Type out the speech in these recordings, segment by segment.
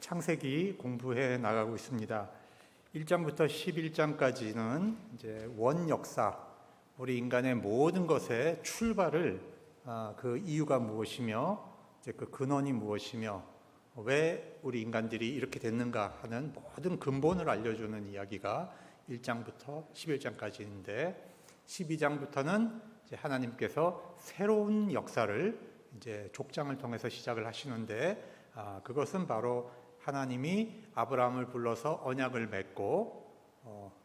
창세기 공부해 나가고 있습니다. 1장부터 11장까지는 이제 원역사, 우리 인간의 모든 것의 출발을 그 이유가 무엇이며 이제 그 근원이 무엇이며 왜 우리 인간들이 이렇게 됐는가 하는 모든 근본을 알려주는 이야기가 1장부터 11장까지인데 12장부터는 이제 하나님께서 새로운 역사를 이제 족장을 통해서 시작을 하시는데 그것은 바로 하나님이 아브라함을 불러서 언약을 맺고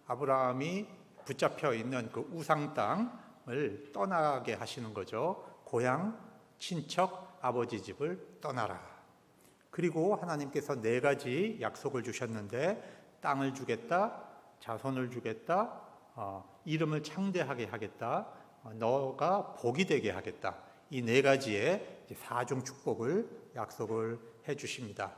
아브라함이 붙잡혀 있는 그 우상 땅을 떠나게 하시는 거죠. 고향, 친척, 아버지 집을 떠나라. 그리고 하나님께서 4가지 약속을 주셨는데 땅을 주겠다, 자손을 주겠다, 이름을 창대하게 하겠다, 너가 복이 되게 하겠다. 이 4가지의 4중 축복을 약속을 해 주십니다.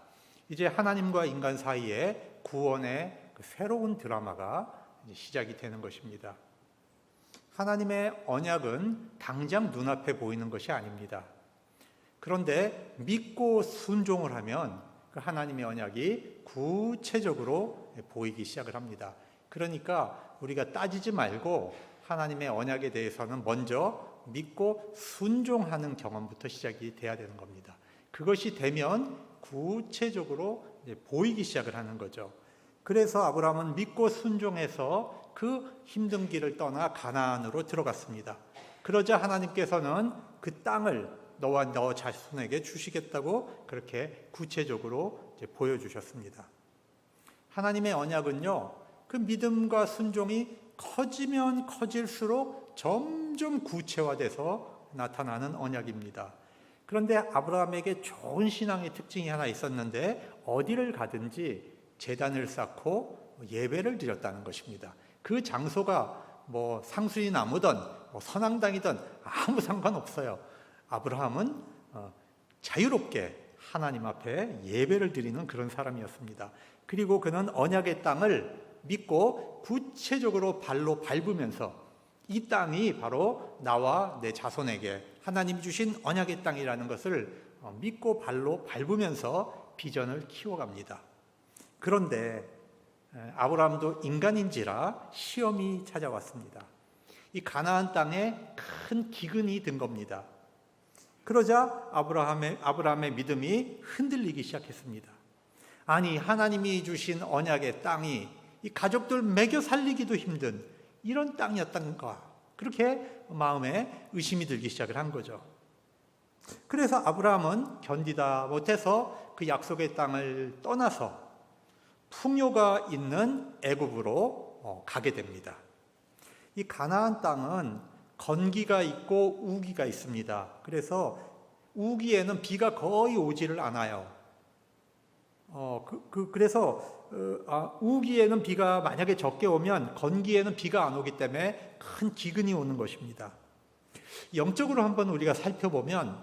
이제 하나님과 인간 사이에 구원의 새로운 드라마가 시작이 되는 것입니다. 하나님의 언약은 당장 눈앞에 보이는 것이 아닙니다. 그런데 믿고 순종을 하면 그 하나님의 언약이 구체적으로 보이기 시작을 합니다. 그러니까 우리가 따지지 말고 하나님의 언약에 대해서는 먼저 믿고 순종하는 경험부터 시작이 돼야 되는 겁니다. 그것이 되면 구체적으로 보이기 시작을 하는 거죠. 그래서 아브라함은 믿고 순종해서 그 힘든 길을 떠나 가나안으로 들어갔습니다. 그러자 하나님께서는 그 땅을 너와 너 자손에게 주시겠다고 그렇게 구체적으로 보여주셨습니다. 하나님의 언약은요, 그 믿음과 순종이 커지면 커질수록 점점 구체화돼서 나타나는 언약입니다. 그런데 아브라함에게 좋은 신앙의 특징이 하나 있었는데 어디를 가든지 제단을 쌓고 예배를 드렸다는 것입니다. 그 장소가 상수리 나무든 선앙당이든 아무 상관없어요. 아브라함은 자유롭게 하나님 앞에 예배를 드리는 그런 사람이었습니다. 그리고 그는 언약의 땅을 믿고 구체적으로 발로 밟으면서 이 땅이 바로 나와 내 자손에게 하나님이 주신 언약의 땅이라는 것을 믿고 발로 밟으면서 비전을 키워갑니다. 그런데 아브라함도 인간인지라 시험이 찾아왔습니다. 이 가나안 땅에 큰 기근이 든 겁니다. 그러자 아브라함의 믿음이 흔들리기 시작했습니다. 아니, 하나님이 주신 언약의 땅이 이 가족들 먹여 살리기도 힘든 이런 땅이었던가, 그렇게 마음에 의심이 들기 시작을 한 거죠. 그래서 아브라함은 견디다 못해서 그 약속의 땅을 떠나서 풍요가 있는 애굽으로 가게 됩니다. 이 가나안 땅은 건기가 있고 우기가 있습니다. 그래서 우기에는 비가 거의 오지를 않아요. 그래서 우기에는 비가 만약에 적게 오면 건기에는 비가 안 오기 때문에 큰 기근이 오는 것입니다. 영적으로 한번 우리가 살펴보면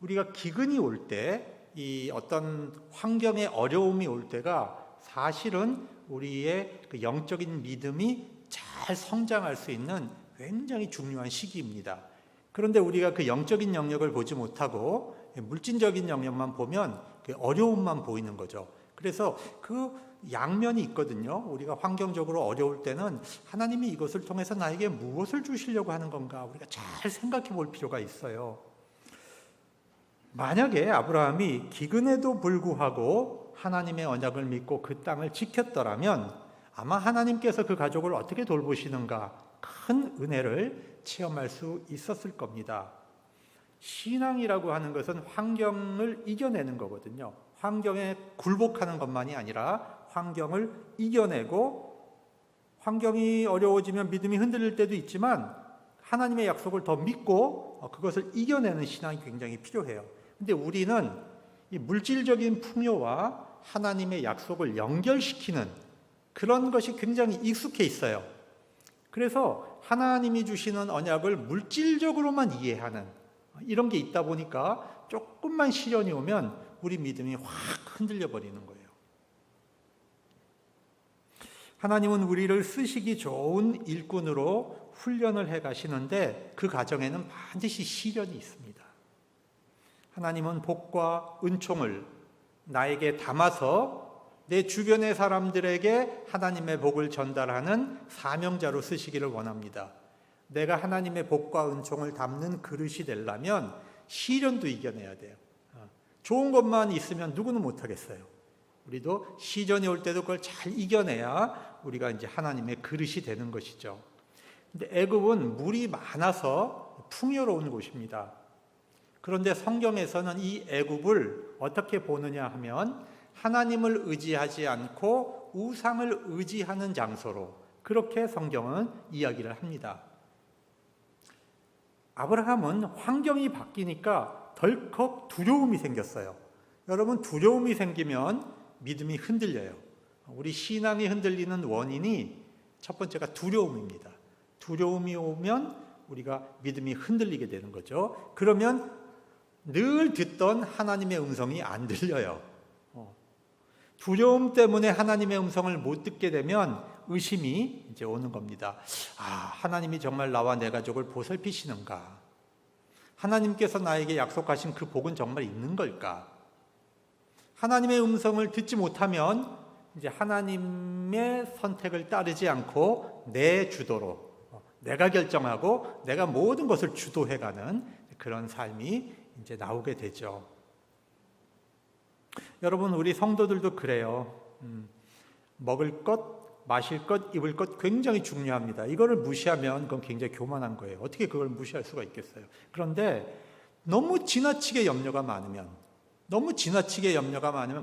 우리가 기근이 올 때, 이 어떤 환경의 어려움이 올 때가 사실은 우리의 그 영적인 믿음이 잘 성장할 수 있는 굉장히 중요한 시기입니다. 그런데 우리가 그 영적인 영역을 보지 못하고 물질적인 영역만 보면 어려움만 보이는 거죠. 그래서 그 양면이 있거든요. 우리가 환경적으로 어려울 때는 하나님이 이것을 통해서 나에게 무엇을 주시려고 하는 건가 우리가 잘 생각해 볼 필요가 있어요. 만약에 아브라함이 기근에도 불구하고 하나님의 언약을 믿고 그 땅을 지켰더라면 아마 하나님께서 그 가족을 어떻게 돌보시는가 큰 은혜를 체험할 수 있었을 겁니다. 신앙이라고 하는 것은 환경을 이겨내는 거거든요. 환경에 굴복하는 것만이 아니라 환경을 이겨내고, 환경이 어려워지면 믿음이 흔들릴 때도 있지만 하나님의 약속을 더 믿고 그것을 이겨내는 신앙이 굉장히 필요해요. 근데 우리는 이 물질적인 풍요와 하나님의 약속을 연결시키는 그런 것이 굉장히 익숙해 있어요. 그래서 하나님이 주시는 언약을 물질적으로만 이해하는 이런 게 있다 보니까 조금만 시련이 오면 우리 믿음이 확 흔들려 버리는 거예요. 하나님은 우리를 쓰시기 좋은 일꾼으로 훈련을 해 가시는데 그 과정에는 반드시 시련이 있습니다. 하나님은 복과 은총을 나에게 담아서 내 주변의 사람들에게 하나님의 복을 전달하는 사명자로 쓰시기를 원합니다. 내가 하나님의 복과 은총을 담는 그릇이 되려면 시련도 이겨내야 돼요. 좋은 것만 있으면 누구는 못하겠어요. 우리도 시련이 올 때도 그걸 잘 이겨내야 우리가 이제 하나님의 그릇이 되는 것이죠. 근데 애굽은 물이 많아서 풍요로운 곳입니다. 그런데 성경에서는 이 애굽을 어떻게 보느냐 하면 하나님을 의지하지 않고 우상을 의지하는 장소로 그렇게 성경은 이야기를 합니다. 아브라함은 환경이 바뀌니까 덜컥 두려움이 생겼어요. 여러분, 두려움이 생기면 믿음이 흔들려요. 우리 신앙이 흔들리는 원인이 첫 번째가 두려움입니다. 두려움이 오면 우리가 믿음이 흔들리게 되는 거죠. 그러면 늘 듣던 하나님의 음성이 안 들려요. 두려움 때문에 하나님의 음성을 못 듣게 되면 의심이 이제 오는 겁니다. 하나님이 정말 나와 내 가족을 보살피시는가? 하나님께서 나에게 약속하신 그 복은 정말 있는 걸까? 하나님의 음성을 듣지 못하면 이제 하나님의 선택을 따르지 않고 내 주도로 내가 결정하고 내가 모든 것을 주도해가는 그런 삶이 이제 나오게 되죠. 여러분, 우리 성도들도 그래요. 먹을 것, 마실 것, 입을 것 굉장히 중요합니다. 이거를 무시하면 그건 굉장히 교만한 거예요. 어떻게 그걸 무시할 수가 있겠어요? 그런데 너무 지나치게 염려가 많으면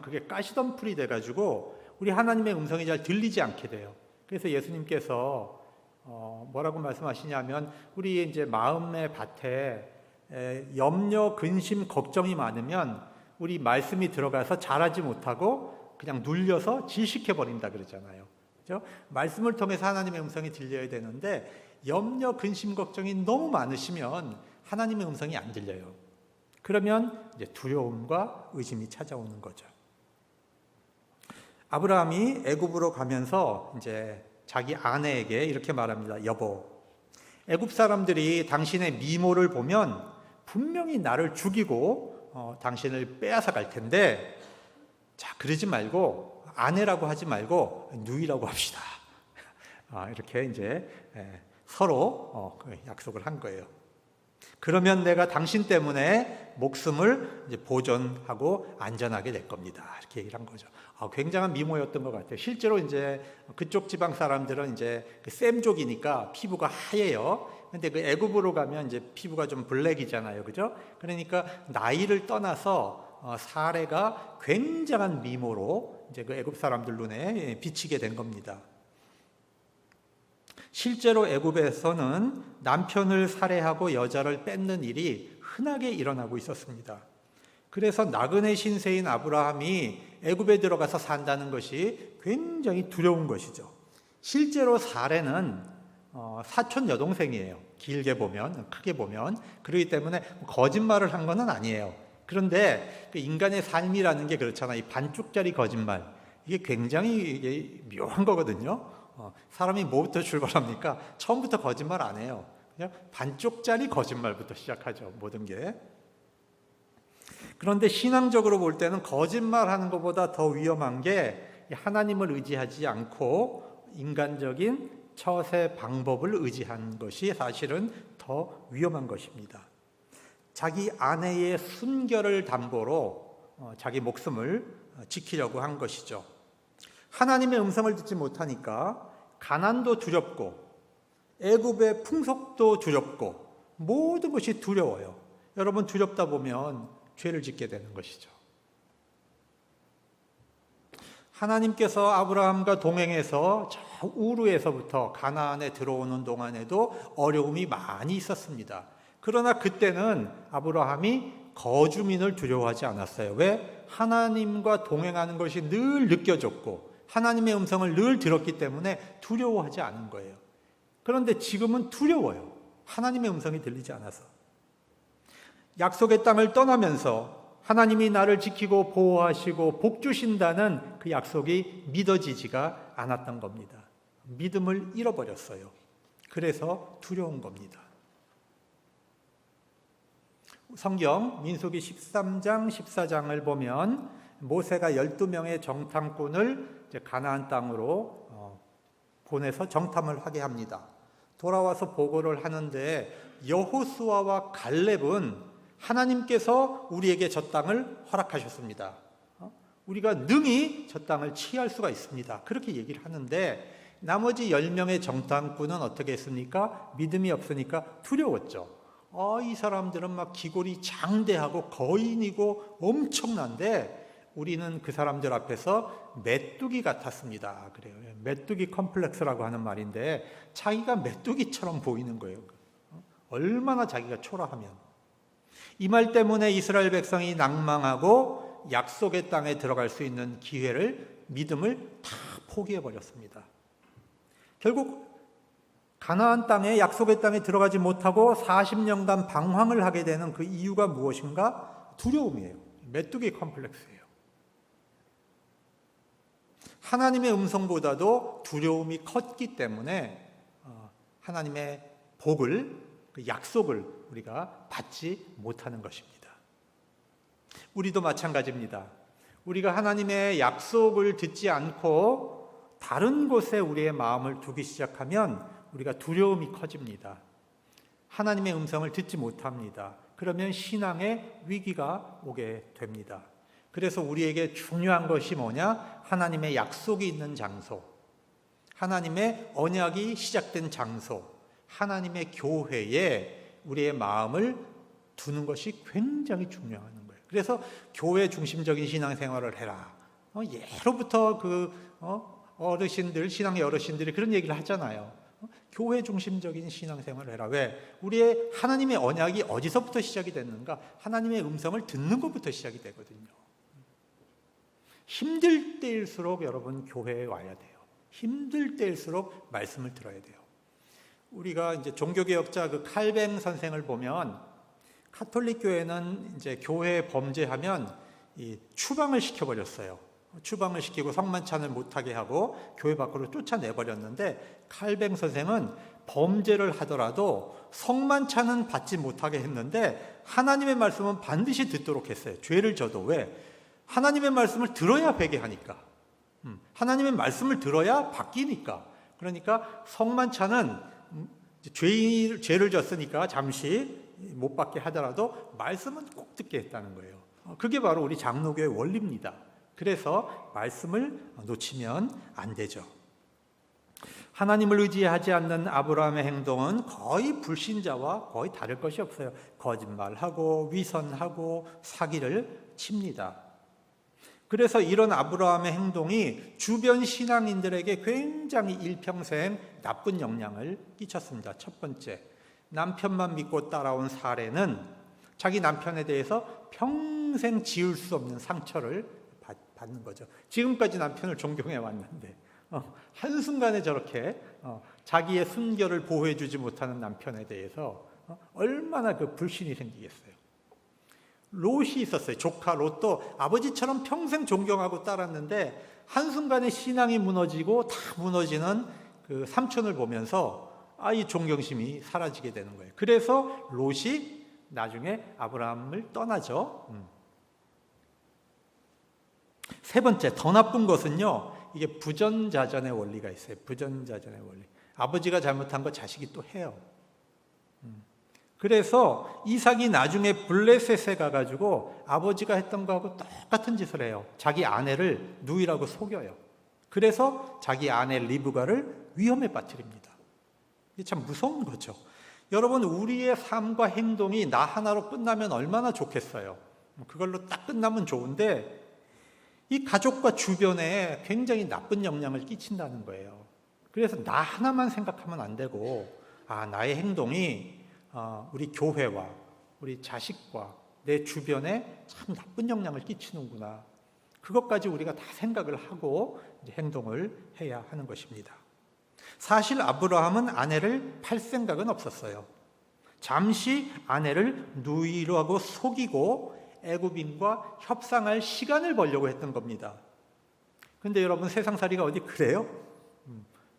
그게 가시덤불이 돼가지고 우리 하나님의 음성이 잘 들리지 않게 돼요. 그래서 예수님께서 뭐라고 말씀하시냐면 우리 이제 마음의 밭에 염려, 근심, 걱정이 많으면 우리 말씀이 들어가서 잘하지 못하고 그냥 눌려서 질식해 버린다 그러잖아요. 그렇죠? 말씀을 통해서 하나님의 음성이 들려야 되는데 염려, 근심, 걱정이 너무 많으시면 하나님의 음성이 안 들려요. 그러면 이제 두려움과 의심이 찾아오는 거죠. 아브라함이 애굽으로 가면서 이제 자기 아내에게 이렇게 말합니다. 여보, 애굽 사람들이 당신의 미모를 보면 분명히 나를 죽이고 당신을 빼앗아 갈 텐데, 자, 그러지 말고 아내라고 하지 말고 누이라고 합시다. 이렇게 이제 서로 약속을 한 거예요. 그러면 내가 당신 때문에 목숨을 이제 보존하고 안전하게 될 겁니다. 이렇게 얘기를 한 거죠. 굉장한 미모였던 것 같아요. 실제로 이제 그쪽 지방 사람들은 이제 셈족이니까 피부가 하얘요. 근데 그 애굽으로 가면 이제 피부가 좀 블랙이잖아요. 그죠? 그러니까 나이를 떠나서 사례가 굉장한 미모로 이제 그 애굽 사람들 눈에 비치게 된 겁니다. 실제로 애굽에서는 남편을 살해하고 여자를 뺏는 일이 흔하게 일어나고 있었습니다. 그래서 나그네 신세인 아브라함이 애굽에 들어가서 산다는 것이 굉장히 두려운 것이죠. 실제로 사례는 사촌 여동생이에요. 길게 보면, 크게 보면. 그렇기 때문에 거짓말을 한 건 아니에요. 그런데 그 인간의 삶이라는 게 그렇잖아요. 이 반쪽짜리 거짓말. 이게 굉장히 묘한 거거든요. 사람이 뭐부터 출발합니까? 처음부터 거짓말 안 해요. 그냥 반쪽짜리 거짓말부터 시작하죠. 모든 게. 그런데 신앙적으로 볼 때는 거짓말하는 것보다 더 위험한 게 하나님을 의지하지 않고 인간적인 처세 방법을 의지한 것이 사실은 더 위험한 것입니다. 자기 아내의 순결을 담보로 자기 목숨을 지키려고 한 것이죠. 하나님의 음성을 듣지 못하니까 가난도 두렵고 애굽의 풍속도 두렵고 모든 것이 두려워요. 여러분, 두렵다 보면 죄를 짓게 되는 것이죠. 하나님께서 아브라함과 동행해서 저 우르에서부터 가나안에 들어오는 동안에도 어려움이 많이 있었습니다. 그러나 그때는 아브라함이 거주민을 두려워하지 않았어요. 왜? 하나님과 동행하는 것이 늘 느껴졌고 하나님의 음성을 늘 들었기 때문에 두려워하지 않은 거예요. 그런데 지금은 두려워요. 하나님의 음성이 들리지 않아서. 약속의 땅을 떠나면서 하나님이 나를 지키고 보호하시고 복 주신다는 그 약속이 믿어지지가 않았던 겁니다. 믿음을 잃어버렸어요. 그래서 두려운 겁니다. 성경 민수기 13장 14장을 보면 모세가 12명의 정탐꾼을 이제 가나안 땅으로 보내서 정탐을 하게 합니다. 돌아와서 보고를 하는데 여호수아와 갈렙은 하나님께서 우리에게 저 땅을 허락하셨습니다. 우리가 능히 저 땅을 취할 수가 있습니다. 그렇게 얘기를 하는데 나머지 10명의 정탐꾼은 어떻게 했습니까? 믿음이 없으니까 두려웠죠. 이 사람들은 막 기골이 장대하고 거인이고 엄청난데 우리는 그 사람들 앞에서 메뚜기 같았습니다. 그래요. 메뚜기 컴플렉스라고 하는 말인데 자기가 메뚜기처럼 보이는 거예요. 얼마나 자기가 초라하면. 이 말 때문에 이스라엘 백성이 낭망하고 약속의 땅에 들어갈 수 있는 기회를, 믿음을 다 포기해버렸습니다. 결국 가나안 땅에, 약속의 땅에 들어가지 못하고 40년간 방황을 하게 되는 그 이유가 무엇인가? 두려움이에요. 메뚜기 컴플렉스예요. 하나님의 음성보다도 두려움이 컸기 때문에 하나님의 복을, 그 약속을 우리가 받지 못하는 것입니다. 우리도 마찬가지입니다. 우리가 하나님의 약속을 듣지 않고 다른 곳에 우리의 마음을 두기 시작하면 우리가 두려움이 커집니다. 하나님의 음성을 듣지 못합니다. 그러면 신앙의 위기가 오게 됩니다. 그래서 우리에게 중요한 것이 뭐냐? 하나님의 약속이 있는 장소, 하나님의 언약이 시작된 장소, 하나님의 교회에 우리의 마음을 두는 것이 굉장히 중요한 거예요. 그래서 교회 중심적인 신앙생활을 해라. 예로부터 어르신들, 신앙의 어르신들이 그런 얘기를 하잖아요. 교회 중심적인 신앙생활을 해라. 왜? 우리의 하나님의 언약이 어디서부터 시작이 됐는가? 하나님의 음성을 듣는 것부터 시작이 되거든요. 힘들 때일수록 여러분 교회에 와야 돼요. 힘들 때일수록 말씀을 들어야 돼요. 우리가 이제 종교개혁자 그 칼뱅 선생을 보면 카톨릭 교회는 이제 교회 범죄하면 이 추방을 시켜버렸어요. 추방을 시키고 성만찬을 못하게 하고 교회 밖으로 쫓아내버렸는데 칼뱅 선생은 범죄를 하더라도 성만찬은 받지 못하게 했는데 하나님의 말씀은 반드시 듣도록 했어요. 죄를 져도. 왜? 하나님의 말씀을 들어야 회개하니까. 하나님의 말씀을 들어야 바뀌니까. 그러니까 성만찬은 죄를 졌으니까 잠시 못 받게 하더라도 말씀은 꼭 듣게 했다는 거예요. 그게 바로 우리 장로교의 원리입니다. 그래서 말씀을 놓치면 안 되죠. 하나님을 의지하지 않는 아브라함의 행동은 거의 불신자와 거의 다를 것이 없어요. 거짓말하고 위선하고 사기를 칩니다. 그래서 이런 아브라함의 행동이 주변 신앙인들에게 굉장히 일평생 나쁜 영향을 끼쳤습니다. 첫 번째, 남편만 믿고 따라온 사례는 자기 남편에 대해서 평생 지울 수 없는 상처를 받는 거죠. 지금까지 남편을 존경해 왔는데 한순간에 저렇게 자기의 순결을 보호해 주지 못하는 남편에 대해서 얼마나 그 불신이 생기겠어요. 롯이 있었어요. 조카 롯도 아버지처럼 평생 존경하고 따랐는데 한순간에 신앙이 무너지고 다 무너지는 그 삼촌을 보면서 이 존경심이 사라지게 되는 거예요. 그래서 롯이 나중에 아브라함을 떠나죠. 세 번째, 더 나쁜 것은요, 이게 부전자전의 원리가 있어요. 부전자전의 원리. 아버지가 잘못한 거 자식이 또 해요. 그래서 이삭이 나중에 블레셋에 가가지고 아버지가 했던 거하고 똑같은 짓을 해요. 자기 아내를 누이라고 속여요. 그래서 자기 아내 리브가를 위험에 빠뜨립니다. 이게 참 무서운 거죠. 여러분, 우리의 삶과 행동이 나 하나로 끝나면 얼마나 좋겠어요. 그걸로 딱 끝나면 좋은데 이 가족과 주변에 굉장히 나쁜 영향을 끼친다는 거예요. 그래서 나 하나만 생각하면 안 되고 나의 행동이 우리 교회와 우리 자식과 내 주변에 참 나쁜 영향을 끼치는구나. 그것까지 우리가 다 생각을 하고 이제 행동을 해야 하는 것입니다. 사실 아브라함은 아내를 팔 생각은 없었어요. 잠시 아내를 누이라고 속이고 애굽인과 협상할 시간을 벌려고 했던 겁니다. 그런데 여러분, 세상살이가 어디 그래요?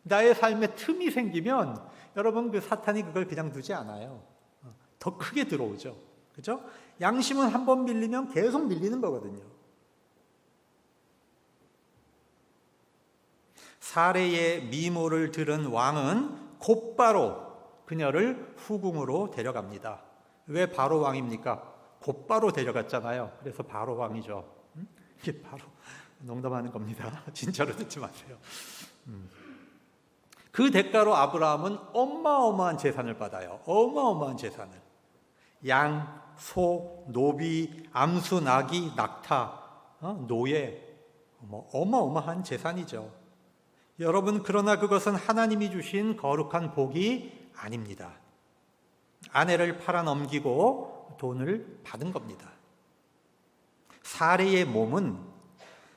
나의 삶에 틈이 생기면 여러분, 그 사탄이 그걸 그냥 두지 않아요. 더 크게 들어오죠. 그죠? 양심은 한번 밀리면 계속 밀리는 거거든요. 사례의 미모를 들은 왕은 곧바로 그녀를 후궁으로 데려갑니다. 왜 바로 왕입니까? 곧바로 데려갔잖아요. 그래서 바로 왕이죠. 이게 바로 농담하는 겁니다. 진짜로 듣지 마세요. 그 대가로 아브라함은 어마어마한 재산을 받아요. 어마어마한 재산을. 양, 소, 노비, 암수, 나귀, 낙타, 노예, 어마어마한 재산이죠. 여러분, 그러나 그것은 하나님이 주신 거룩한 복이 아닙니다. 아내를 팔아넘기고 돈을 받은 겁니다. 사례의 몸은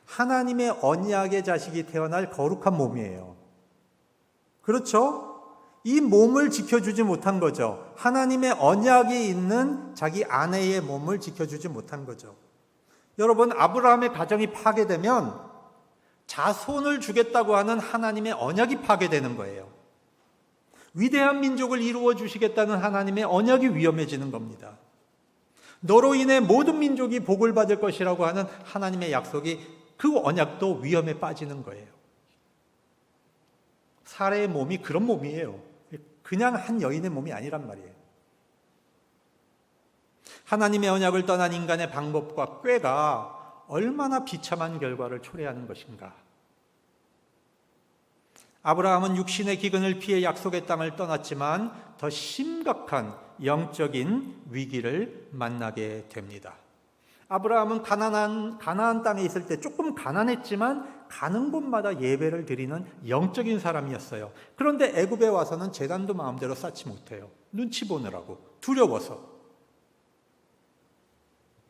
하나님의 언약의 자식이 태어날 거룩한 몸이에요. 그렇죠? 이 몸을 지켜주지 못한 거죠. 하나님의 언약이 있는 자기 아내의 몸을 지켜주지 못한 거죠. 여러분, 아브라함의 가정이 파괴되면 자손을 주겠다고 하는 하나님의 언약이 파괴되는 거예요. 위대한 민족을 이루어 주시겠다는 하나님의 언약이 위험해지는 겁니다. 너로 인해 모든 민족이 복을 받을 것이라고 하는 하나님의 약속이, 그 언약도 위험에 빠지는 거예요. 사례의 몸이 그런 몸이에요. 그냥 한 여인의 몸이 아니란 말이에요. 하나님의 언약을 떠난 인간의 방법과 꾀가 얼마나 비참한 결과를 초래하는 것인가. 아브라함은 육신의 기근을 피해 약속의 땅을 떠났지만 더 심각한 영적인 위기를 만나게 됩니다. 아브라함은 가나안 땅에 있을 때 조금 가난했지만 가는 곳마다 예배를 드리는 영적인 사람이었어요. 그런데 애굽에 와서는 제단도 마음대로 쌓지 못해요. 눈치 보느라고, 두려워서.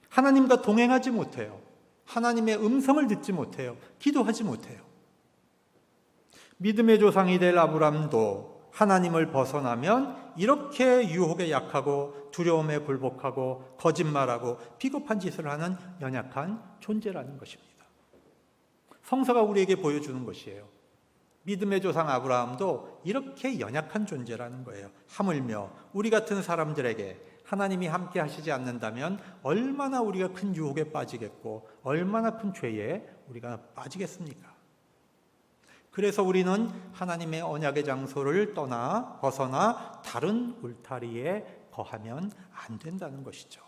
하나님과 동행하지 못해요. 하나님의 음성을 듣지 못해요. 기도하지 못해요. 믿음의 조상이 될 아브라함도 하나님을 벗어나면 이렇게 유혹에 약하고 두려움에 굴복하고 거짓말하고 비겁한 짓을 하는 연약한 존재라는 것입니다. 성서가 우리에게 보여주는 것이에요. 믿음의 조상 아브라함도 이렇게 연약한 존재라는 거예요. 하물며 우리 같은 사람들에게 하나님이 함께 하시지 않는다면 얼마나 우리가 큰 유혹에 빠지겠고 얼마나 큰 죄에 우리가 빠지겠습니까? 그래서 우리는 하나님의 언약의 장소를 벗어나 다른 울타리에 거하면 안 된다는 것이죠.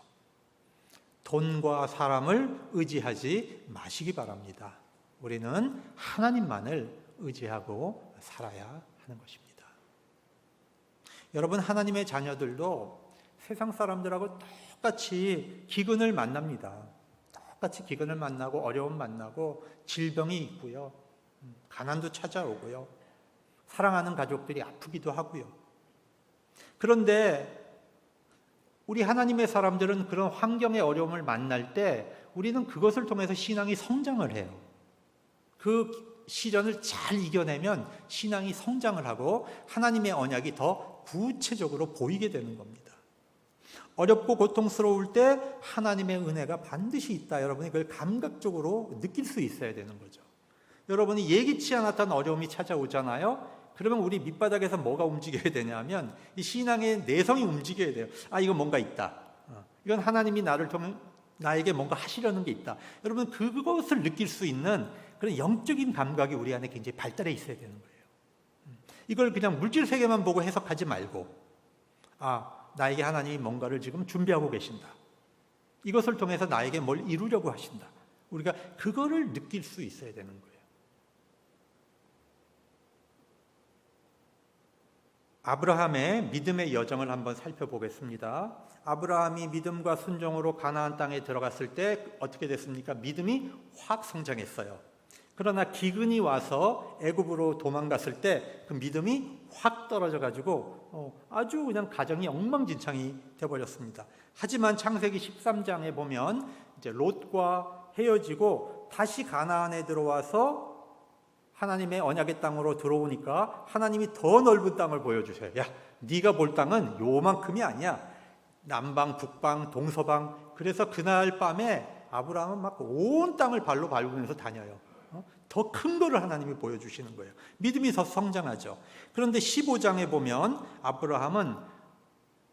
돈과 사람을 의지하지 마시기 바랍니다. 우리는 하나님만을 의지하고 살아야 하는 것입니다. 여러분, 하나님의 자녀들도 세상 사람들하고 똑같이 기근을 만납니다. 똑같이 기근을 만나고 어려움 만나고 질병이 있고요. 가난도 찾아오고요. 사랑하는 가족들이 아프기도 하고요. 그런데 우리 하나님의 사람들은 그런 환경의 어려움을 만날 때 우리는 그것을 통해서 신앙이 성장을 해요. 그 시련을 잘 이겨내면 신앙이 성장을 하고 하나님의 언약이 더 구체적으로 보이게 되는 겁니다. 어렵고 고통스러울 때 하나님의 은혜가 반드시 있다. 여러분이 그걸 감각적으로 느낄 수 있어야 되는 거죠. 여러분이 예기치 않았던 어려움이 찾아오잖아요. 그러면 우리 밑바닥에서 뭐가 움직여야 되냐면 이 신앙의 내성이 움직여야 돼요. 아, 이거 뭔가 있다. 이건 하나님이 나를 통해 나에게 뭔가 하시려는 게 있다. 여러분, 그것을 느낄 수 있는 그런 영적인 감각이 우리 안에 굉장히 발달해 있어야 되는 거예요. 이걸 그냥 물질 세계만 보고 해석하지 말고, 아, 나에게 하나님이 뭔가를 지금 준비하고 계신다. 이것을 통해서 나에게 뭘 이루려고 하신다. 우리가 그거를 느낄 수 있어야 되는 거예요. 아브라함의 믿음의 여정을 한번 살펴보겠습니다. 아브라함이 믿음과 순종으로 가나안 땅에 들어갔을 때 어떻게 됐습니까? 믿음이 확 성장했어요. 그러나 기근이 와서 애굽으로 도망갔을 때 그 믿음이 확 떨어져 가지고 아주 그냥 가정이 엉망진창이 되어버렸습니다. 하지만 창세기 13장에 보면 이제 롯과 헤어지고 다시 가나안에 들어와서 하나님의 언약의 땅으로 들어오니까 하나님이 더 넓은 땅을 보여주셔요. 야, 네가 볼 땅은 요만큼이 아니야. 남방, 북방, 동서방. 그래서 그날 밤에 아브라함은 막 온 땅을 발로 밟으면서 다녀요. 더 큰 거를 하나님이 보여주시는 거예요. 믿음이 더 성장하죠. 그런데 15장에 보면 아브라함은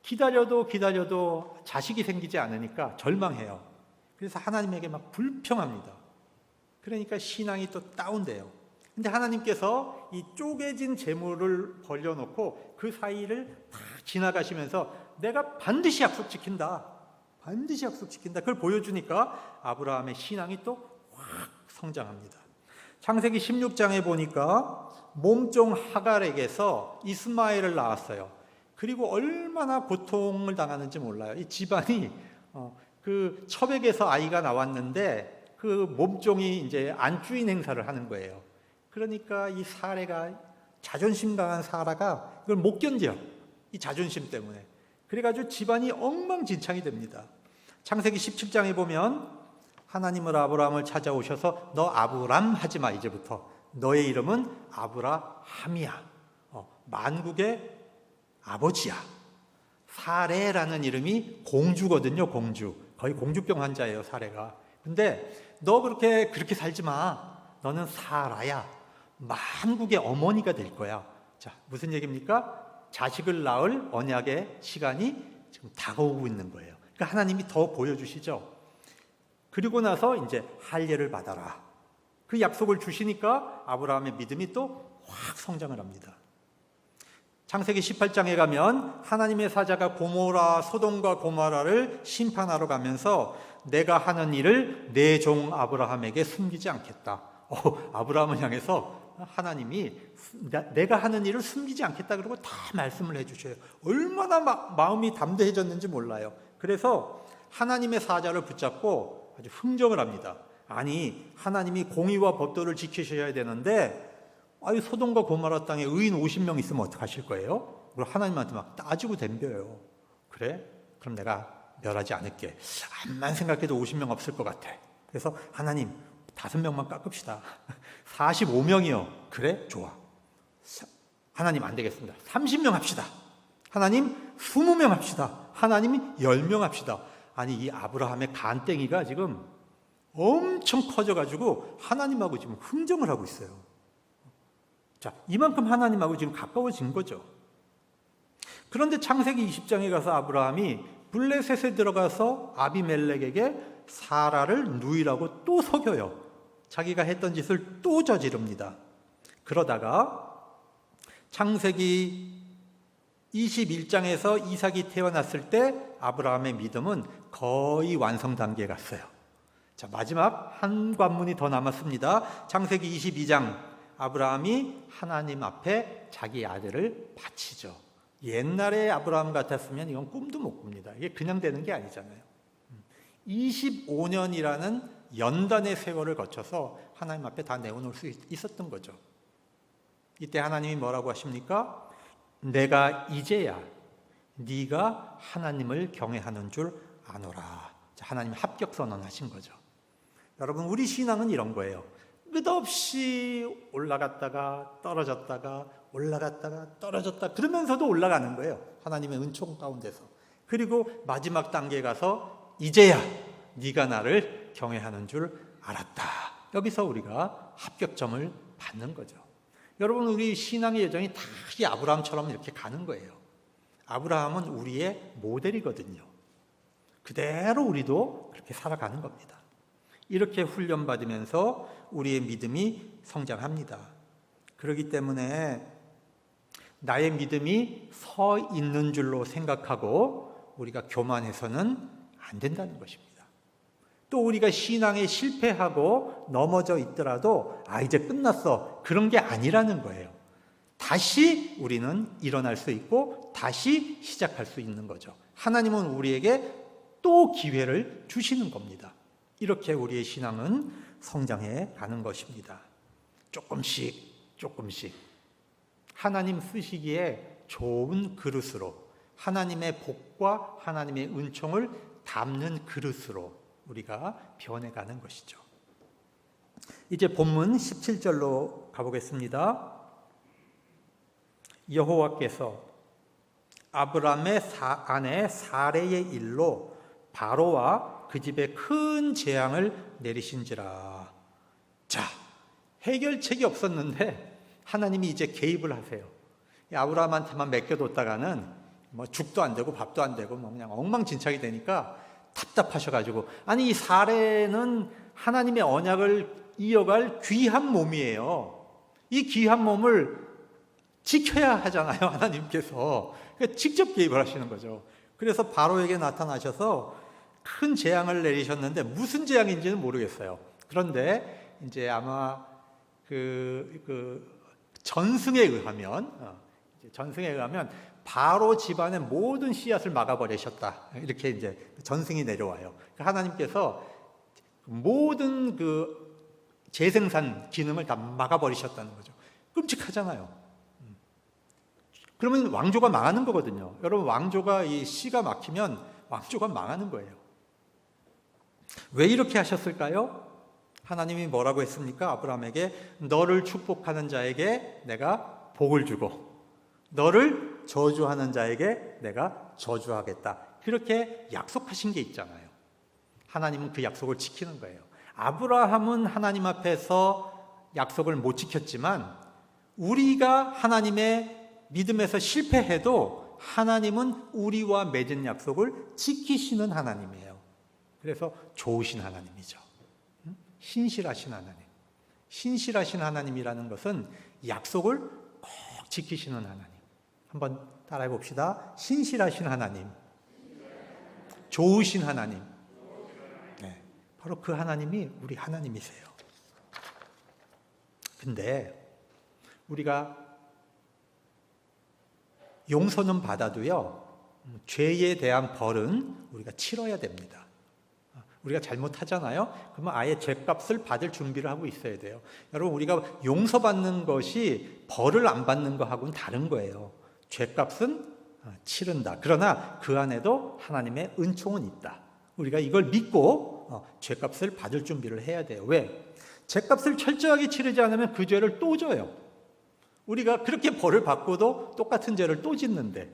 기다려도 자식이 생기지 않으니까 절망해요. 그래서 하나님에게 막 불평합니다. 그러니까 신앙이 또 다운돼요. 근데 하나님께서 이 쪼개진 재물을 벌려놓고 그 사이를 다 지나가시면서 내가 반드시 약속 지킨다. 반드시 약속 지킨다. 그걸 보여주니까 아브라함의 신앙이 또 확 성장합니다. 창세기 16장에 보니까 몸종 하갈에게서 이스마엘을 낳았어요. 그리고 얼마나 고통을 당하는지 몰라요. 이 집안이 그 첩에게서 아이가 나왔는데 그 몸종이 이제 안주인 행사를 하는 거예요. 그러니까 이 사례가 자존심 강한 사라가 이걸 못 견뎌. 이 자존심 때문에. 그래가지고 집안이 엉망진창이 됩니다. 창세기 17장에 보면 하나님은 아브라함을 찾아오셔서 너 아브람 하지 마 이제부터. 너의 이름은 아브라함이야. 만국의 아버지야. 사레라는 이름이 공주거든요. 공주. 거의 공주병 환자예요. 사레가. 근데 너 그렇게 살지 마. 너는 사라야. 만국의 어머니가 될 거야. 자, 무슨 얘기입니까? 자식을 낳을 언약의 시간이 지금 다가오고 있는 거예요. 그러니까 하나님이 더 보여주시죠. 그리고 나서 이제 할례를 받아라. 그 약속을 주시니까 아브라함의 믿음이 또 확 성장을 합니다. 창세기 18장에 가면 하나님의 사자가 고모라, 소돔과 고모라를 심판하러 가면서 내가 하는 일을 내 종 아브라함에게 숨기지 않겠다. 아브라함을 향해서 하나님이 내가 하는 일을 숨기지 않겠다 그러고 다 말씀을 해주셔요. 얼마나 마음이 담대해졌는지 몰라요. 그래서 하나님의 사자를 붙잡고 아주 흥정을 합니다. 아니 하나님이 공의와 법도를 지키셔야 되는데 소돔과 고모라 땅에 의인 50명 있으면 어떡하실 거예요? 그걸 하나님한테 막 따지고 덤벼요. 그래? 그럼 내가 멸하지 않을게. 암만 생각해도 50명 없을 것 같아. 그래서 하나님 5명만 깎읍시다. 45명이요. 그래? 좋아. 하나님 안 되겠습니다. 30명 합시다. 하나님 20명 합시다. 하나님이 10명 합시다. 아니 이 아브라함의 간땡이가 지금 엄청 커져가지고 하나님하고 지금 흥정을 하고 있어요. 자, 이만큼 하나님하고 지금 가까워진 거죠. 그런데 창세기 20장에 가서 아브라함이 블레셋에 들어가서 아비멜렉에게 사라를 누이라고 또 속여요. 자기가 했던 짓을 또 저지릅니다. 그러다가 창세기 21장에서 이삭이 태어났을 때 아브라함의 믿음은 거의 완성 단계에 갔어요. 자, 마지막 한 관문이 더 남았습니다. 창세기 22장 아브라함이 하나님 앞에 자기 아들을 바치죠. 옛날에 아브라함 같았으면 이건 꿈도 못 꿉니다. 이게 그냥 되는 게 아니잖아요. 25년이라는 연단의 세월을 거쳐서 하나님 앞에 다 내어놓을 수 있었던 거죠. 이때 하나님이 뭐라고 하십니까? 내가 이제야 네가 하나님을 경외하는 줄 아노라. 하나님 합격 선언하신 거죠. 여러분 우리 신앙은 이런 거예요. 끝없이 올라갔다가 떨어졌다가 올라갔다가 떨어졌다 그러면서도 올라가는 거예요. 하나님의 은총 가운데서. 그리고 마지막 단계에 가서 이제야 네가 나를 경외하는 줄 알았다. 여기서 우리가 합격점을 받는 거죠. 여러분 우리 신앙의 여정이 다 이 아브라함처럼 이렇게 가는 거예요. 아브라함은 우리의 모델이거든요. 그대로 우리도 그렇게 살아가는 겁니다. 이렇게 훈련받으면서 우리의 믿음이 성장합니다. 그렇기 때문에 나의 믿음이 서 있는 줄로 생각하고 우리가 교만해서는 안 된다는 것입니다. 또 우리가 신앙에 실패하고 넘어져 있더라도 이제 끝났어. 그런 게 아니라는 거예요. 다시 우리는 일어날 수 있고 다시 시작할 수 있는 거죠. 하나님은 우리에게 또 기회를 주시는 겁니다. 이렇게 우리의 신앙은 성장해 가는 것입니다. 조금씩 하나님 쓰시기에 좋은 그릇으로 하나님의 복과 하나님의 은총을 담는 그릇으로 우리가 변해가는 것이죠. 이제 본문 17절로 가보겠습니다. 여호와께서 아브람의 아내 사레의 일로 바로와 그 집에 큰 재앙을 내리신지라. 자, 해결책이 없었는데 하나님이 이제 개입을 하세요. 아브라함한테만 맡겨뒀다가는 죽도 안 되고 밥도 안 되고 그냥 엉망진창이 되니까 답답하셔가지고 아니 이 사레는 하나님의 언약을 이어갈 귀한 몸이에요. 이 귀한 몸을 지켜야 하잖아요, 하나님께서. 그러니까 직접 개입을 하시는 거죠. 그래서 바로에게 나타나셔서 큰 재앙을 내리셨는데 무슨 재앙인지는 모르겠어요. 그런데 이제 아마 전승에 의하면 바로 집안의 모든 씨앗을 막아버리셨다. 이렇게 이제 전승이 내려와요. 하나님께서 모든 재생산 기능을 다 막아버리셨다는 거죠. 끔찍하잖아요. 그러면 왕조가 망하는 거거든요. 여러분, 왕조가 이 씨가 막히면 왕조가 망하는 거예요. 왜 이렇게 하셨을까요? 하나님이 뭐라고 했습니까? 아브라함에게 너를 축복하는 자에게 내가 복을 주고 너를 저주하는 자에게 내가 저주하겠다. 그렇게 약속하신 게 있잖아요. 하나님은 그 약속을 지키는 거예요. 아브라함은 하나님 앞에서 약속을 못 지켰지만 우리가 하나님의 믿음에서 실패해도 하나님은 우리와 맺은 약속을 지키시는 하나님이에요. 그래서 좋으신 하나님이죠. 신실하신 하나님. 신실하신 하나님이라는 것은 약속을 꼭 지키시는 하나님. 한번 따라해 봅시다. 신실하신 하나님. 좋으신 하나님. 네, 바로 그 하나님이 우리 하나님이세요. 근데 우리가 용서는 받아도요, 죄에 대한 벌은 우리가 치러야 됩니다. 우리가 잘못하잖아요? 그러면 아예 죄값을 받을 준비를 하고 있어야 돼요. 여러분, 우리가 용서받는 것이 벌을 안 받는 거하고는 다른 거예요. 죄값은 치른다. 그러나 그 안에도 하나님의 은총은 있다. 우리가 이걸 믿고 죄값을 받을 준비를 해야 돼요. 왜? 죄값을 철저하게 치르지 않으면 그 죄를 또 져요. 우리가 그렇게 벌을 받고도 똑같은 죄를 또 짓는데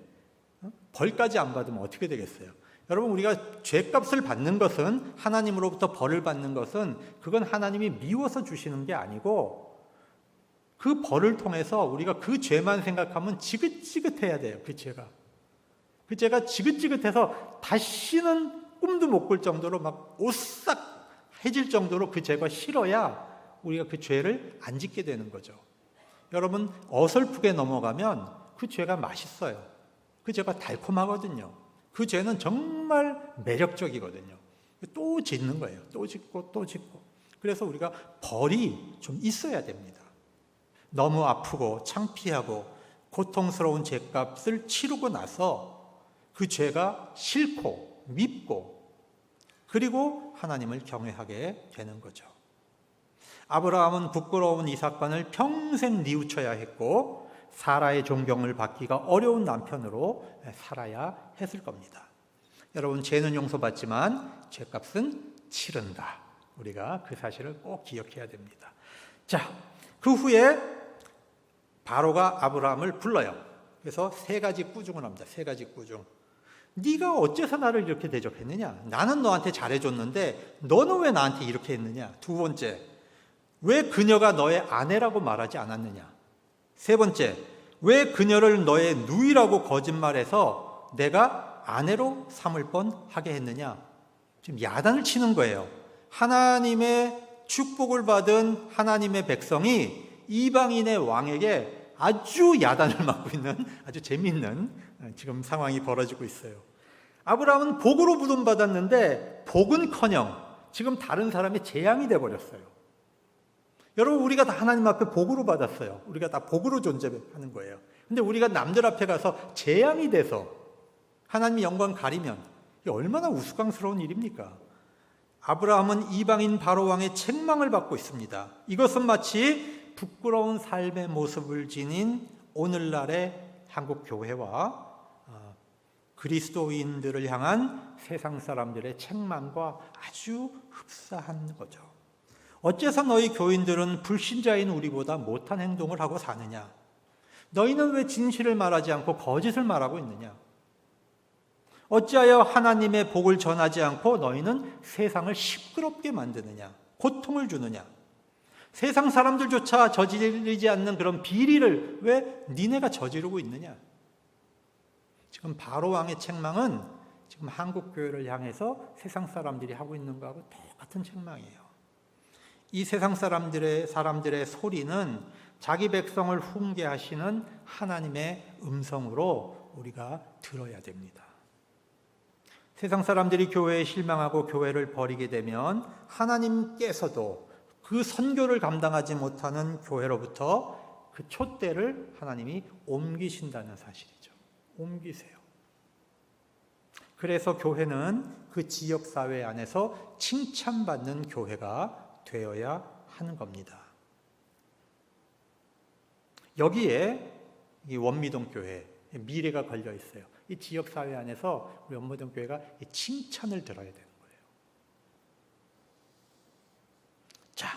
벌까지 안 받으면 어떻게 되겠어요? 여러분, 우리가 죄값을 받는 것은, 하나님으로부터 벌을 받는 것은 그건 하나님이 미워서 주시는 게 아니고 그 벌을 통해서 우리가 그 죄만 생각하면 지긋지긋해야 돼요. 그 죄가 지긋지긋해서 다시는 꿈도 못 꿀 정도로 막 오싹해질 정도로 그 죄가 싫어야 우리가 그 죄를 안 짓게 되는 거죠. 여러분, 어설프게 넘어가면 그 죄가 맛있어요. 그 죄가 달콤하거든요. 그 죄는 정말 매력적이거든요. 또 짓는 거예요. 또 짓고 또 짓고. 그래서 우리가 벌이 좀 있어야 됩니다. 너무 아프고 창피하고 고통스러운 죄값을 치르고 나서 그 죄가 싫고 밉고 그리고 하나님을 경외하게 되는 거죠. 아브라함은 부끄러운 이 사건을 평생 뉘우쳐야 했고 사라의 존경을 받기가 어려운 남편으로 살아야 했을 겁니다. 여러분, 죄는 용서받지만 죄값은 치른다. 우리가 그 사실을 꼭 기억해야 됩니다. 자, 그 후에 바로가 아브라함을 불러요. 그래서 3가지 꾸중을 합니다. 3가지 꾸중. 네가 어째서 나를 이렇게 대접했느냐? 나는 너한테 잘해줬는데 너는 왜 나한테 이렇게 했느냐? 2번째, 왜 그녀가 너의 아내라고 말하지 않았느냐? 3번째, 왜 그녀를 너의 누이라고 거짓말해서 내가 아내로 삼을 뻔하게 했느냐? 지금 야단을 치는 거예요. 하나님의 축복을 받은 하나님의 백성이 이방인의 왕에게 아주 야단을 맞고 있는 아주 재미있는 지금 상황이 벌어지고 있어요. 아브라함은 복으로 부름받았는데 복은커녕 지금 다른 사람의 재앙이 돼버렸어요. 여러분, 우리가 다 하나님 앞에 복으로 받았어요. 우리가 다 복으로 존재하는 거예요. 근데 우리가 남들 앞에 가서 재앙이 돼서 하나님의 영광 가리면 이게 얼마나 우스꽝스러운 일입니까? 아브라함은 이방인 바로 왕의 책망을 받고 있습니다. 이것은 마치 부끄러운 삶의 모습을 지닌 오늘날의 한국 교회와 그리스도인들을 향한 세상 사람들의 책망과 아주 흡사한 거죠. 어째서 너희 교인들은 불신자인 우리보다 못한 행동을 하고 사느냐? 너희는 왜 진실을 말하지 않고 거짓을 말하고 있느냐? 어찌하여 하나님의 복을 전하지 않고 너희는 세상을 시끄럽게 만드느냐? 고통을 주느냐? 세상 사람들조차 저지르지 않는 그런 비리를 왜 니네가 저지르고 있느냐? 지금 바로 왕의 책망은 지금 한국 교회를 향해서 세상 사람들이 하고 있는 거하고 똑같은 책망이에요. 이 세상 사람들의 소리는 자기 백성을 훈계하시는 하나님의 음성으로 우리가 들어야 됩니다. 세상 사람들이 교회에 실망하고 교회를 버리게 되면 하나님께서도 그 선교를 감당하지 못하는 교회로부터 그 촛대를 하나님이 옮기신다는 사실이죠. 옮기세요. 그래서 교회는 그 지역사회 안에서 칭찬받는 교회가 되어야 하는 겁니다. 여기에 이 원미동 교회 미래가 걸려 있어요. 이 지역사회 안에서 우리 원미동 교회가 칭찬을 들어야 되는 거예요. 자,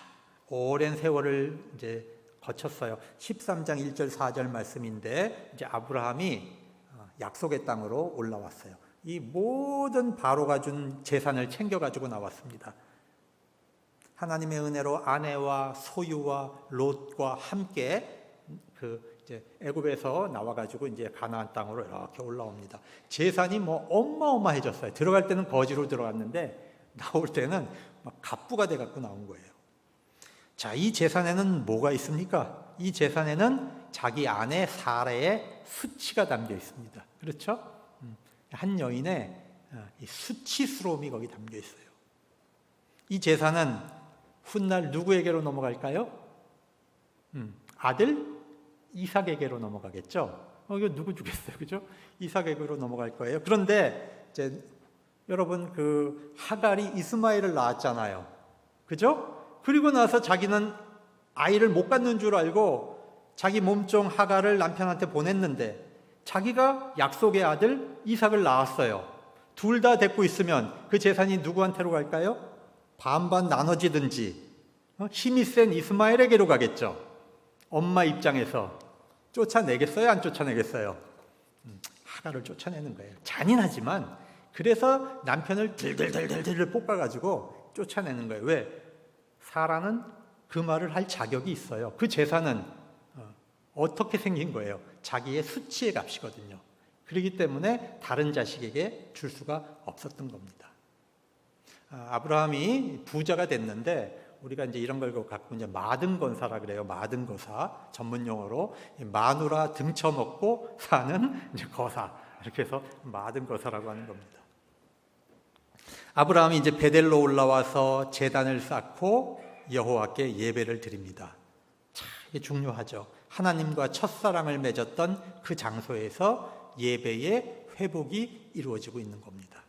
오랜 세월을 이제 거쳤어요. 13장 1절 4절 말씀인데 이제 아브라함이 약속의 땅으로 올라왔어요. 이 모든 바로가 준 재산을 챙겨가지고 나왔습니다. 하나님의 은혜로 아내와 소유와 롯과 함께 이제 애굽에서 나와가지고 이제 가나안 땅으로 이렇게 올라옵니다. 재산이 뭐 어마어마해졌어요. 들어갈 때는 거지로 들어갔는데 나올 때는 막 갑부가 돼갖고 나온 거예요. 자, 이 재산에는 뭐가 있습니까? 이 재산에는 자기 아내 사라의 수치가 담겨 있습니다. 그렇죠? 한 여인의 이 수치스러움이 거기 담겨 있어요. 이 재산은 훗날 누구에게로 넘어갈까요? 아들 이삭에게로 넘어가겠죠. 이거 누구 주겠어요, 그죠? 이삭에게로 넘어갈 거예요. 그런데 이제 여러분 그 하갈이 이스마엘을 낳았잖아요, 그죠? 그리고 나서 자기는 아이를 못 갖는 줄 알고 자기 몸종 하갈을 남편한테 보냈는데 자기가 약속의 아들 이삭을 낳았어요. 둘 다 데리고 있으면 그 재산이 누구한테로 갈까요? 반반 나눠지든지 힘이 센 이스마엘에게로 가겠죠. 엄마 입장에서 쫓아내겠어요? 안 쫓아내겠어요? 하갈을 쫓아내는 거예요. 잔인하지만 그래서 남편을 들들들들 볶아가지고 쫓아내는 거예요. 왜? 사라는 그 말을 할 자격이 있어요. 그 재산은 어떻게 생긴 거예요? 자기의 수치의 값이거든요. 그렇기 때문에 다른 자식에게 줄 수가 없었던 겁니다. 아브라함이 부자가 됐는데 우리가 이제 이런 걸 갖고 이제 마등건사라 그래요. 마등거사 전문 용어로 마누라 등쳐먹고 사는 이제 거사, 이렇게 해서 마등거사라고 하는 겁니다. 아브라함이 이제 베델로 올라와서 제단을 쌓고 여호와께 예배를 드립니다. 참 이게 중요하죠. 하나님과 첫사랑을 맺었던 그 장소에서 예배의 회복이 이루어지고 있는 겁니다.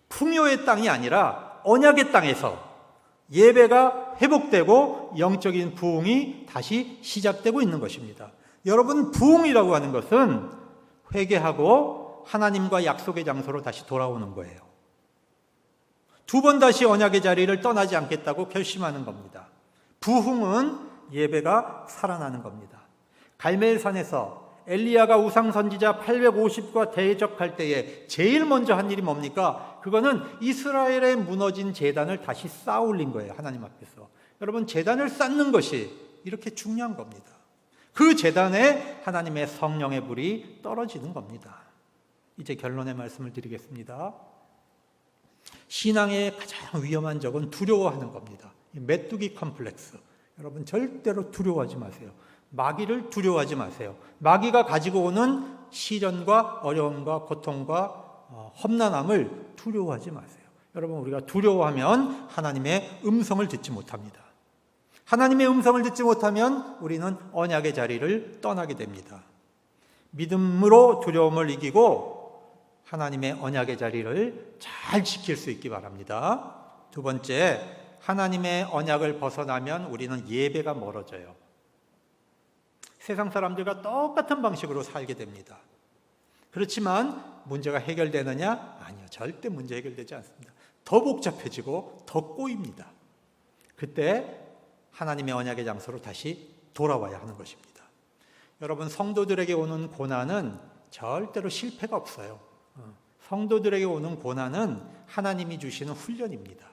풍요의 땅이 아니라 언약의 땅에서 예배가 회복되고 영적인 부흥이 다시 시작되고 있는 것입니다. 여러분, 부흥이라고 하는 것은 회개하고 하나님과 약속의 장소로 다시 돌아오는 거예요. 두 번 다시 언약의 자리를 떠나지 않겠다고 결심하는 겁니다. 부흥은 예배가 살아나는 겁니다. 갈멜산에서 엘리야가 우상선지자 850과 대적할 때에 제일 먼저 한 일이 뭡니까? 그거는 이스라엘의 무너진 제단을 다시 쌓아올린 거예요. 하나님 앞에서. 여러분, 제단을 쌓는 것이 이렇게 중요한 겁니다. 그 제단에 하나님의 성령의 불이 떨어지는 겁니다. 이제 결론의 말씀을 드리겠습니다. 신앙의 가장 위험한 적은 두려워하는 겁니다. 메뚜기 컴플렉스. 여러분, 절대로 두려워하지 마세요. 마귀를 두려워하지 마세요. 마귀가 가지고 오는 시련과 어려움과 고통과 험난함을 두려워하지 마세요. 여러분, 우리가 두려워하면 하나님의 음성을 듣지 못합니다. 하나님의 음성을 듣지 못하면 우리는 언약의 자리를 떠나게 됩니다. 믿음으로 두려움을 이기고 하나님의 언약의 자리를 잘 지킬 수 있기 바랍니다. 두 번째, 하나님의 언약을 벗어나면 우리는 예배가 멀어져요. 세상 사람들과 똑같은 방식으로 살게 됩니다. 그렇지만 문제가 해결되느냐? 아니요, 절대 문제 해결되지 않습니다. 더 복잡해지고 더 꼬입니다. 그때 하나님의 언약의 장소로 다시 돌아와야 하는 것입니다. 여러분, 성도들에게 오는 고난은 절대로 실패가 없어요. 성도들에게 오는 고난은 하나님이 주시는 훈련입니다.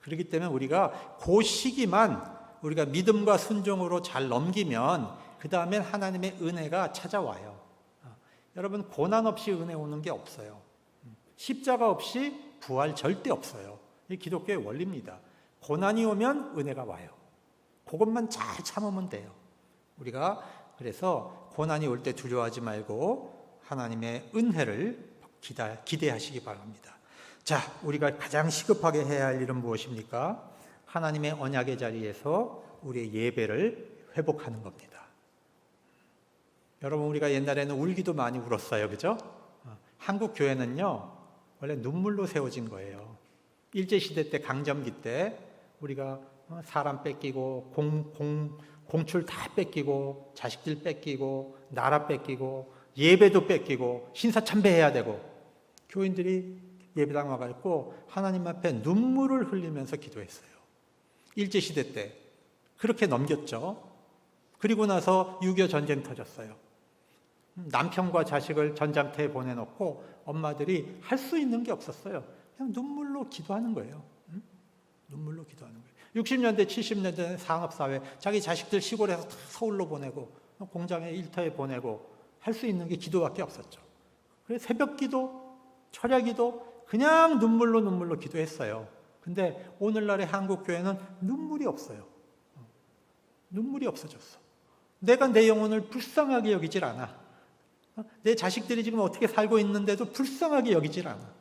그렇기 때문에 우리가 그 시기만 우리가 믿음과 순종으로 잘 넘기면 그 다음엔 하나님의 은혜가 찾아와요. 여러분, 고난 없이 은혜 오는 게 없어요. 십자가 없이 부활 절대 없어요. 이 기독교의 원리입니다. 고난이 오면 은혜가 와요. 그것만 잘 참으면 돼요. 우리가 그래서 고난이 올 때 두려워하지 말고 하나님의 은혜를 기대하시기 바랍니다. 자, 우리가 가장 시급하게 해야 할 일은 무엇입니까? 하나님의 언약의 자리에서 우리의 예배를 회복하는 겁니다. 여러분, 우리가 옛날에는 울기도 많이 울었어요. 그죠? 한국 교회는요, 원래 눈물로 세워진 거예요. 일제시대 때, 강점기 때 우리가 사람 뺏기고 공출 다 뺏기고 자식들 뺏기고 나라 뺏기고 예배도 뺏기고 신사참배해야 되고 교인들이 예배당 와가지고 하나님 앞에 눈물을 흘리면서 기도했어요. 일제시대 때 그렇게 넘겼죠. 그리고 나서 6.25 전쟁 터졌어요. 남편과 자식을 전장터에 보내놓고 엄마들이 할 수 있는 게 없었어요. 그냥 눈물로 기도하는 거예요. 눈물로 기도하는 거예요. 60년대, 70년대 상업사회, 자기 자식들 시골에서 다 서울로 보내고 공장에 일터에 보내고 할 수 있는 게 기도밖에 없었죠. 그래서 새벽 기도, 철야 기도 그냥 눈물로 기도했어요. 근데 오늘날의 한국 교회는 눈물이 없어요. 눈물이 없어졌어. 내가 내 영혼을 불쌍하게 여기질 않아. 내 자식들이 지금 어떻게 살고 있는데도 불쌍하게 여기질 않아.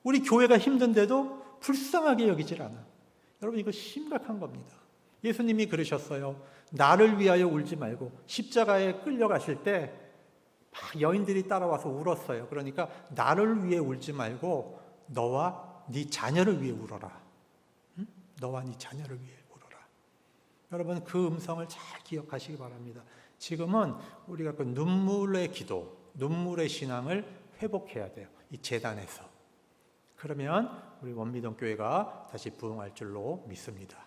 우리 교회가 힘든데도 불쌍하게 여기질 않아. 여러분, 이거 심각한 겁니다. 예수님이 그러셨어요. 나를 위하여 울지 말고. 십자가에 끌려가실 때 막 여인들이 따라와서 울었어요. 그러니까 나를 위해 울지 말고 너와 네 자녀를 위해 울어라. 응? 너와 네 자녀를 위해 울어라. 여러분, 그 음성을 잘 기억하시기 바랍니다. 지금은 우리가 그 눈물의 기도, 눈물의 신앙을 회복해야 돼요. 이 제단에서. 그러면 우리 원미동교회가 다시 부흥할 줄로 믿습니다.